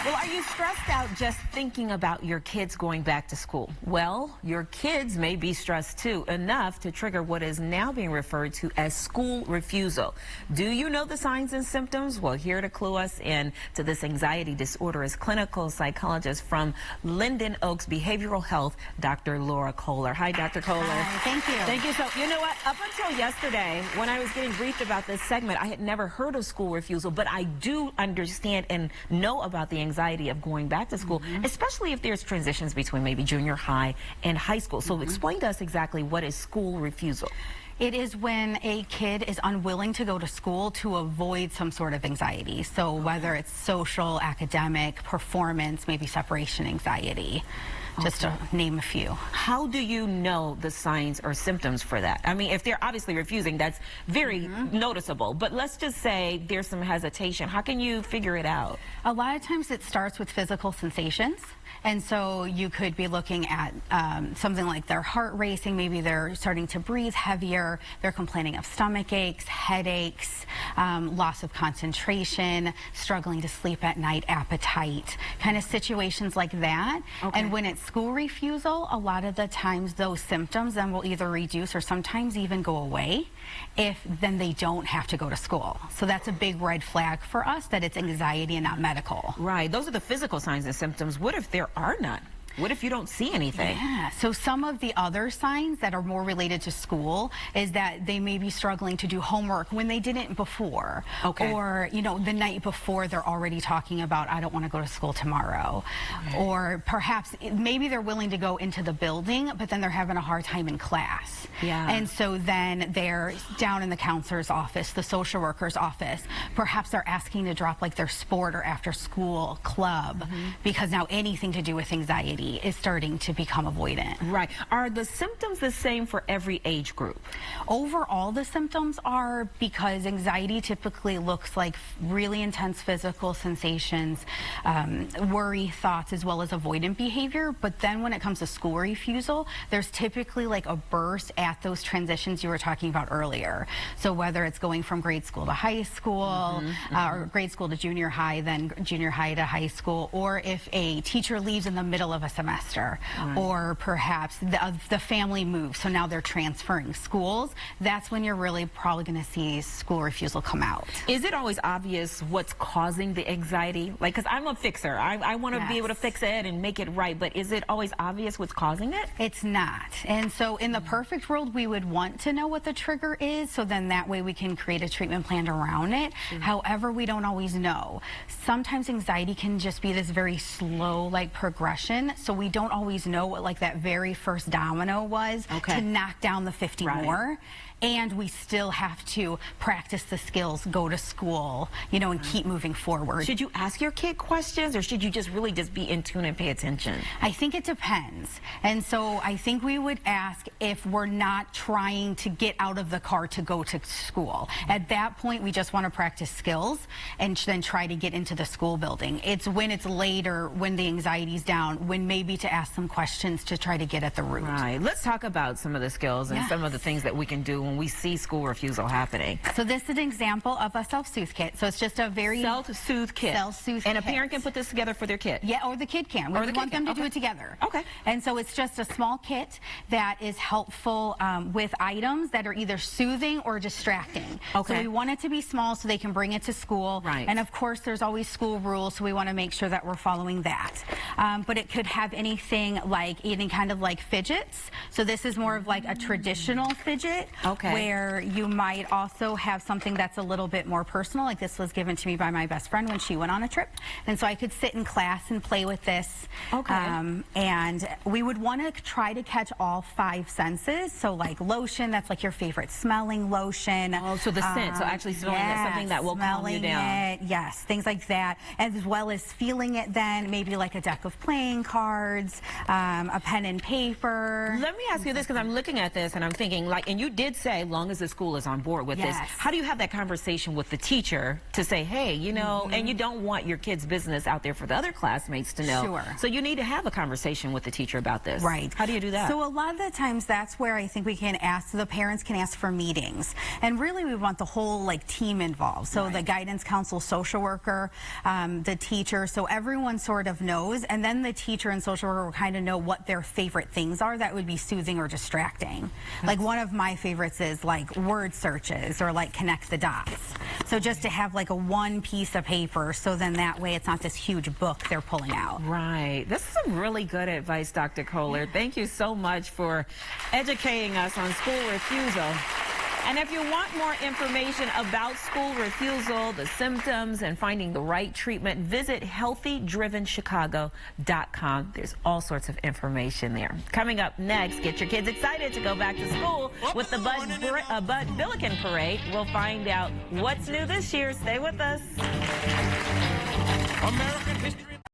Well, are you stressed out just thinking about your kids going back to school? Well, your kids may be stressed too, enough to trigger what is now being referred to as school refusal. Do you know the signs and symptoms? Well, here to clue us in to this anxiety disorder is clinical psychologist from Linden Oaks Behavioral Health, Dr. Laura Koehler. Hi, Dr. Koehler. Hi, thank you. Thank you. So, you know what? Up until yesterday, when I was getting briefed about this segment, I had never heard of school refusal, but I do understand and know about the anxiety of going back to school, especially if there's transitions between maybe junior high and high school. So explain to us exactly what is school refusal. It is when a kid is unwilling to go to school to avoid some sort of anxiety. So whether it's social, academic, performance, maybe separation anxiety, just to name a few. How do you know the signs or symptoms for that? I mean, if they're obviously refusing, that's very noticeable. But let's just say there's some hesitation. How can you figure it out? A lot of times it starts with physical sensations. And so you could be looking at something like their heart racing, maybe they're starting to breathe heavier, they're complaining of stomach aches, headaches, loss of concentration, struggling to sleep at night, appetite, kind of situations like that. Okay. And when it's school refusal, a lot of the times those symptoms then will either reduce or sometimes even go away if then they don't have to go to school. So that's a big red flag for us that it's anxiety and not medical. Right. Those are the physical signs and symptoms. What if there are none? What if you don't see anything? Yeah, so some of the other signs that are more related to school is that they may be struggling to do homework when they didn't before. Okay. Or, you know, the night before they're already talking about, I don't want to go to school tomorrow. Okay. Or perhaps maybe they're willing to go into the building, but then they're having a hard time in class. Yeah. And so then they're down in the counselor's office, the social worker's office. Perhaps they're asking to drop like their sport or after school club because now anything to do with anxiety is starting to become avoidant. Right. Are the symptoms the same for every age group? Overall, the symptoms are because anxiety typically looks like really intense physical sensations, worry, thoughts, as well as avoidant behavior. But then when it comes to school refusal, there's typically like a burst at those transitions you were talking about earlier. So whether it's going from grade school to high school, or grade school to junior high, then junior high to high school, or if a teacher leaves in the middle of a semester, or perhaps the family moves, so now they're transferring schools, that's when you're really probably going to see school refusal come out. Is it always obvious what's causing the anxiety? Like, because I'm a fixer. I want to be able to fix it and make it right, but is it always obvious what's causing it? It's not. And so in the perfect world, we would want to know what the trigger is, so then that way we can create a treatment plan around it. However, we don't always know. Sometimes anxiety can just be this very slow, like, progression. So we don't always know what like that very first domino was to knock down the 50 more. And we still have to practice the skills, go to school, you know, and keep moving forward. Should you ask your kid questions, or should you just really just be in tune and pay attention? I think it depends. And so I think we would ask if we're not trying to get out of the car to go to school. At that point, we just want to practice skills and then try to get into the school building. It's when it's later, when the anxiety's down, when maybe to ask some questions to try to get at the root. Right. Let's talk about some of the skills and some of the things that we can do when we see school refusal happening. So this is an example of a self-soothe kit. So it's just a very self-soothe kit. And a parent can put this together for their kid? Yeah, or the kid can. We want them to do it together. Okay. And so it's just a small kit that is helpful with items that are either soothing or distracting. Okay. So we want it to be small so they can bring it to school. Right. And of course there's always school rules, so we want to make sure that we're following that. But it could have anything like any kind of like fidgets. So this is more of like a traditional fidget. Okay. Where you might also have something that's a little bit more personal. Like this was given to me by my best friend when she went on a trip. And so I could sit in class and play with this. Okay. And we would want to try to catch all 5 senses. So like lotion, that's like your favorite smelling lotion. Oh, so the scent. So actually smelling it, something that will calm you down. Yes, things like that. As well as feeling it then, maybe like a deck of playing cards, a pen and paper. Let me ask you this, because I'm looking at this and I'm thinking, like, and you did say say, long as the school is on board with this, Yes. how do you have that conversation with the teacher to say, hey, you know, and you don't want your kid's business out there for the other classmates to know. Sure. So you need to have a conversation with the teacher about this. Right. How do you do that? So a lot of the times that's where I think we can ask, the parents can ask for meetings. And really we want the whole like team involved. So the guidance counselor, social worker, the teacher, so everyone sort of knows. And then the teacher and social worker will kind of know what their favorite things are that would be soothing or distracting. Like one of my favorites is like word searches or like connect the dots. So just to have like a one piece of paper, so then that way it's not this huge book they're pulling out. Right. This is some really good advice, Dr. Koehler. Thank you so much for educating us on school refusal. And if you want more information about school refusal, the symptoms, and finding the right treatment, visit healthydrivenchicago.com. There's all sorts of information there. Coming up next, get your kids excited to go back to school with the Bud Billiken Parade. We'll find out what's new this year. Stay with us. American history.